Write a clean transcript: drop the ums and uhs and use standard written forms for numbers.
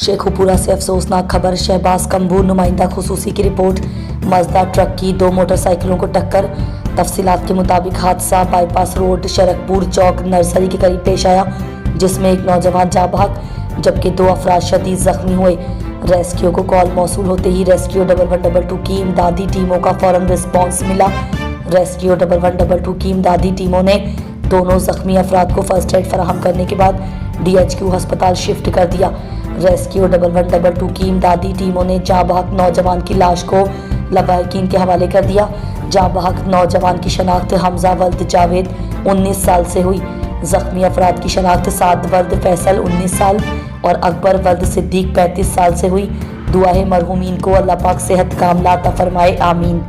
शेखुपुरा से अफसोसनाक खबर। शहबाज कम्बू नुमाइंदा खुसूसी की रिपोर्ट। मजदा ट्रक की दो मोटरसाइकिलों को टक्कर। तफसीलात के मुताबिक हादसा बाईपास रोड शरकपुर चौक नर्सरी के करीब पेश आया, जिसमें एक नौजवान जाँ बहक जबकि दो अफराद शदीद जख्मी हुए। रेस्क्यू को कॉल मौसूल होते ही रेस्क्यू 1112 की इमदादी टीमों का फौरन रिस्पॉन्स मिला। रेस्क्यू 1112 की इमदादी टीमों ने दोनों जख्मी अफराद को फर्स्ट एड फराहम करने के बाद DHQ अस्पताल शिफ्ट कर दिया। रेस्क्यू 1112 की इमदादी टीमों ने जाँ बहक नौजवान की लाश को लवाहिकीन के हवाले कर दिया। जाँ बहक नौजवान की शनाख्त हमजा वल्द जावेद 19 साल से हुई। जख्मी अफराद की शनाख्त साद वल्द फैसल 19 साल और अकबर वल्द सिद्दीक 35 साल से हुई। दुआ है मरहूमीन को अल्लाह पाक सेहत कामला अता फरमाए, आमीन।